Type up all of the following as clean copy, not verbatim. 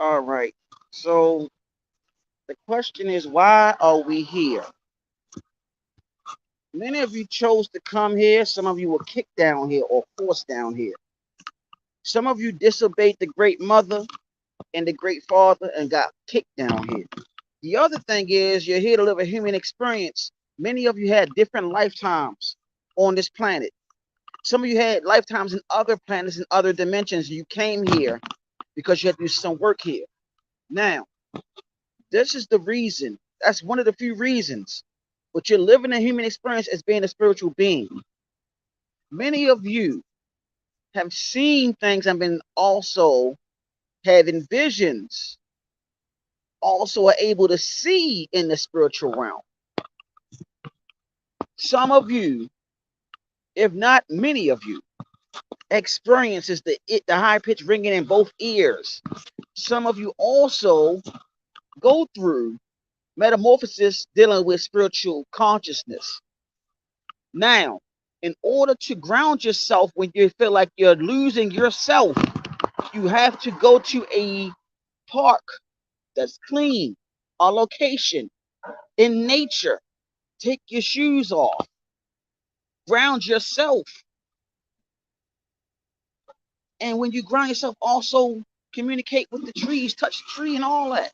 All right. So the question is, why are we here? Many of you chose to come here. Some of you were kicked down here or forced down here. Some of you disobeyed the great mother and the great father and got kicked down here. The other thing is, you're here to live a human experience. Many of you had different lifetimes on this planet. Some of you had lifetimes in other planets and other dimensions. You came here because you had to do some work here. Now, this is the reason. That's one of the few reasons. But you're living a human experience as being a spiritual being. Many of you have seen things and been also having visions, also are able to see in the spiritual realm. Some of you, if not many of you, experiences the high pitch ringing in both ears. Some of you also go through metamorphosis dealing with spiritual consciousness. Now, in order to ground yourself when you feel like you're losing yourself, you have to go to a park that's clean, a location in nature. Take your shoes off, ground yourself. And when you ground yourself, also communicate with the trees, touch the tree and all that.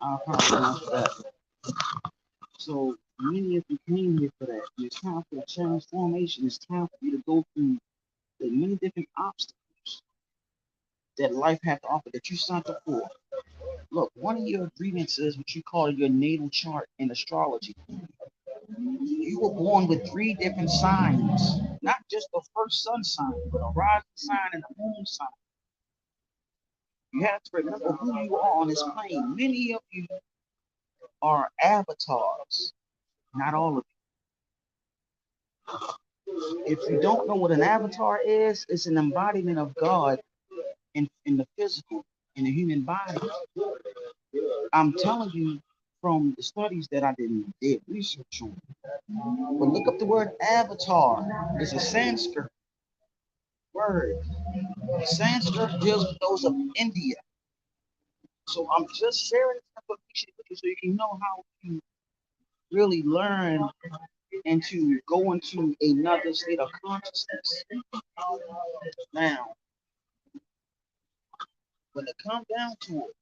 I apologize for that. So many of you came here for that. And it's time for a transformation. It's time for you to go through the many different obstacles that life has to offer that you signed up for. Look, one of your ingredients is what you call your natal chart in astrology. You were born with three different signs, not just the first sun sign, but a rising sign and a moon sign. You have to remember who you are on this plane. Many of you are avatars, not all of you. If you don't know what an avatar is, it's an embodiment of God in the physical, in the human body. I'm telling you from the studies that I did research on. But look up the word avatar. It's a Sanskrit word. Sanskrit deals with those of India. So I'm just sharing this information with you so you can know how to really learn and to go into another state of consciousness. Now, when it comes down to it,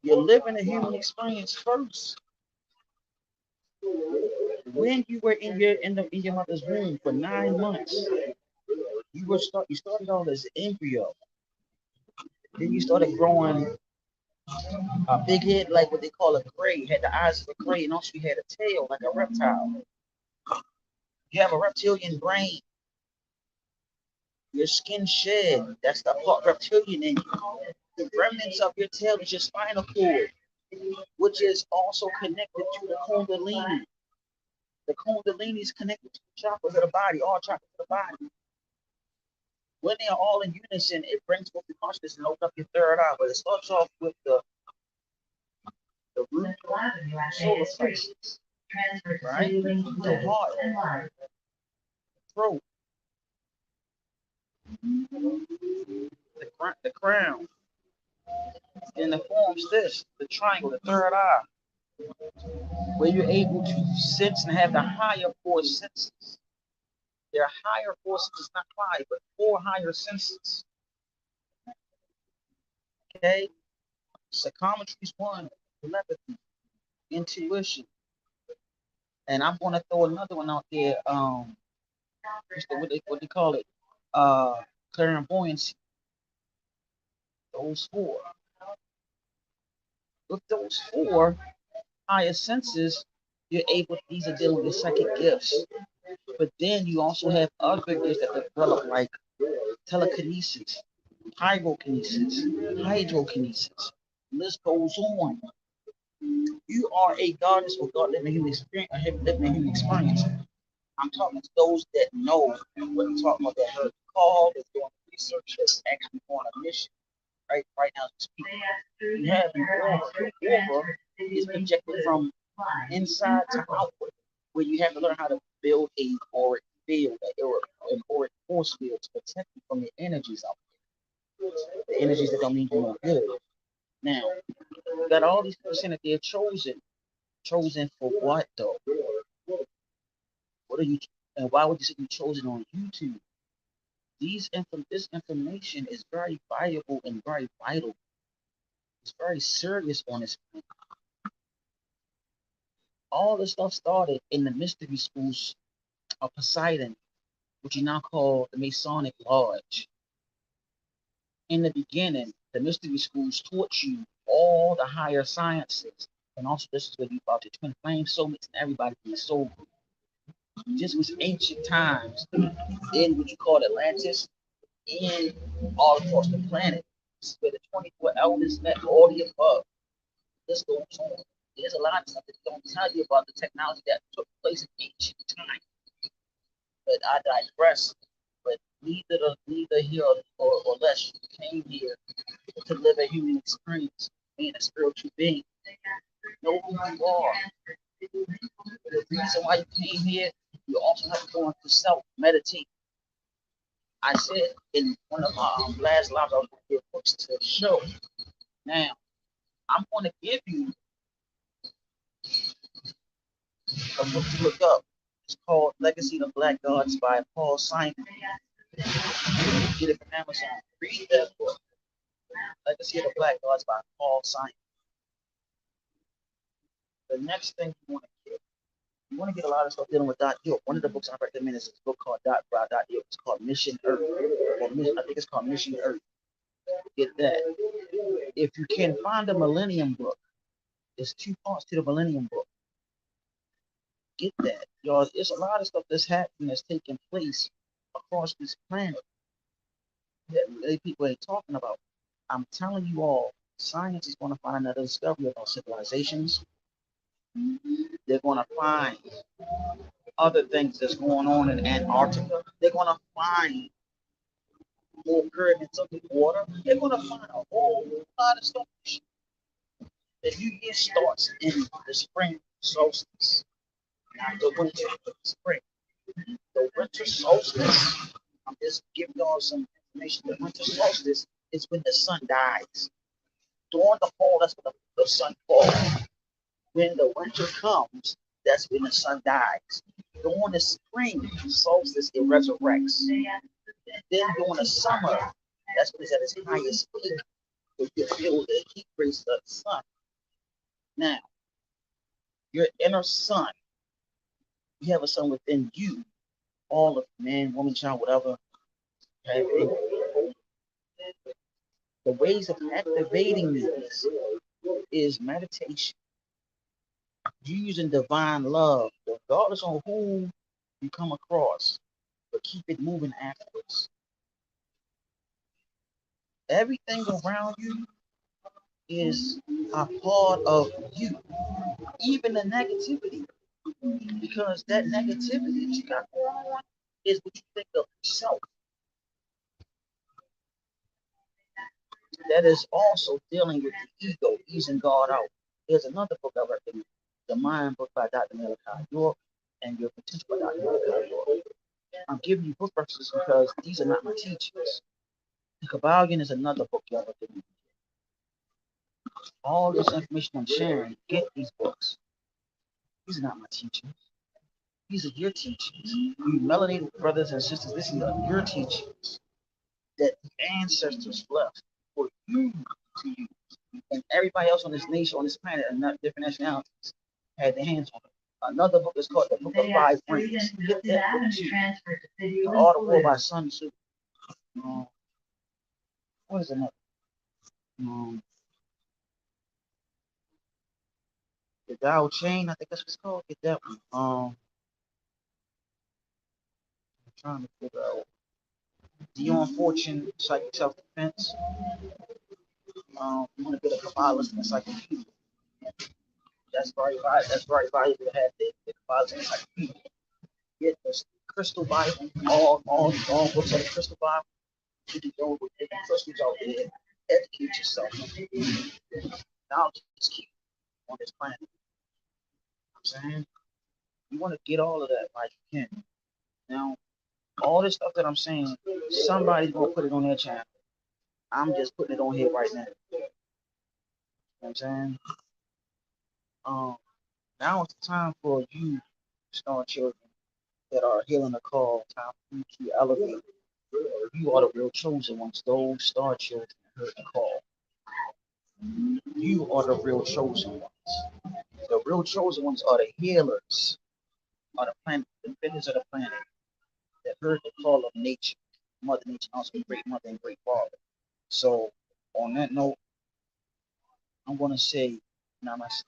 you're living a human experience first. When you were in your mother's womb for 9 months, you started off as an embryo. Then you started growing a big head like what they call a gray. You had the eyes of a gray, and also you had a tail like a reptile. You have a reptilian brain. Your skin shed. That's the part reptilian in you. The remnants of your tail is your spinal cord, which is also connected to the Kundalini. The Kundalini is connected to the chakras of the body, all chakras of the body. When they are all in unison, it brings forth the consciousness and opens up your third eye. But it starts off with the root solar plexus, right? The heart, throat, the crown. And it forms this, the triangle, the third eye, where you're able to sense and have the higher four senses. There are higher forces, it's not 5, but 4 higher senses. Okay? Psychometry is 1, telepathy, intuition. And I'm going to throw another one out there. What they call it? Clairvoyancy. Those 4. With those 4 higher senses, you're able. These are dealing with psychic gifts. But then you also have other gifts that develop, like telekinesis, pyrokinesis, hydrokinesis. The list goes on. You are a goddess or god living human experience, or living human experience. I'm talking to those that know what I'm talking about, that heard the call, that's doing research, that's actually on a mission. Right now, you have an aura is projected from inside to outward, where you have to learn how to build a auric field, an auric force field to protect you from the energies out there, the energies that don't mean you no good. Now, you got all these people saying that they're chosen. Chosen for what though? What are you? And why would you say you're chosen on YouTube? This information is very valuable and very vital. It's very serious on this. All this stuff started in the mystery schools of Poseidon, which you now call the Masonic Lodge. In the beginning, the mystery schools taught you all the higher sciences, and also this is where you about the twin flame soulmates and everybody being soul group. This was ancient times in what you call Atlantis, and all across the planet. This is where the 24 elders met, all the above. This goes on. There's a lot of stuff that don't tell you about the technology that took place in ancient times. But I digress. But neither here or less, you came here to live a human experience, being a spiritual being. Know who you are. The reason why you came here, you also have to go into self, meditate. I said in one of my last lives, I was going to give books to show. Now, I'm going to give you a book to look up. It's called Legacy of Black Gods by Paul Simon. Get it from Amazon. Read that book. Legacy of the Black Gods by Paul Simon. The next thing you want to get a lot of stuff dealing with Dot York. One of the books I recommend is a book called Dot York. It's called Mission Earth. I think it's called Mission Earth. Get that. If you can find the Millennium book, there's 2 parts to the Millennium book. Get that. Y'all, there's a lot of stuff that's happening, that's taking place across this planet that many people ain't talking about. I'm telling you all, science is going to find another discovery about civilizations. They're going to find other things that's going on in Antarctica. They're going to find more pyramids of the water. They're going to find a whole lot of stuff. The new year starts in the spring solstice. Not the winter, but the spring. The winter solstice, I'm just giving y'all some information. The winter solstice is when the sun dies. During the fall, that's when the sun falls. When the winter comes, that's when the sun dies. During the spring solstice, it resurrects. Then during the summer, that's when it's at its highest peak. So you feel the heat rays of the sun. Now, your inner sun, you have a sun within you, all of man, woman, child, whatever. The ways of activating this is meditation. You using divine love, regardless on who you come across, but keep it moving afterwards. Everything around you is a part of you, even the negativity, because that negativity that you got going on is what you think of yourself. That is also dealing with the ego, easing God out. There's another book I recommend, The Mind Book by Dr. Malachi York, and Your Potential by Dr. Malachi York. I'm giving you book references because these are not my teachers. The Kabbalion is another book y'all recommend. All this information I'm sharing, get these books. These are not my teachers. These are your teachings. You melanated brothers and sisters, this is your teachings that the ancestors left for you to use. And everybody else on this nation, on this planet, and not different nationalities, had their hands on it. Another book is called the Book of Five Rings. Get that book too. The Art of War by Sun Tzu. What is another? Um, the Tao Chain, I think that's what it's called. Get that one. I'm trying to figure out. Dion Fortune, Psychic Self Defense. You want to get a Kabbalist encyclopedia. That's very valuable. That's very valuable to have the Kabbalist encyclopedia. Get the Crystal Bible, all books of the Crystal Bible. You can go with different crystals out there. Educate yourself. Now just keep on this planet. You know what I'm saying? You want to get all of that like you can. Now, all this stuff that I'm saying, somebody's gonna put it on their channel. I'm just putting it on here right now. You know what I'm saying? Now it's time for you, star children, that are hearing the call. Time for you to elevate. You are the real chosen ones. Those star children that heard the call. You are the real chosen ones. The real chosen ones are the healers, are the planet, the defenders of the planet that heard the call of nature, Mother Nature, also great mother and great father. So, on that note, I'm gonna say namaste.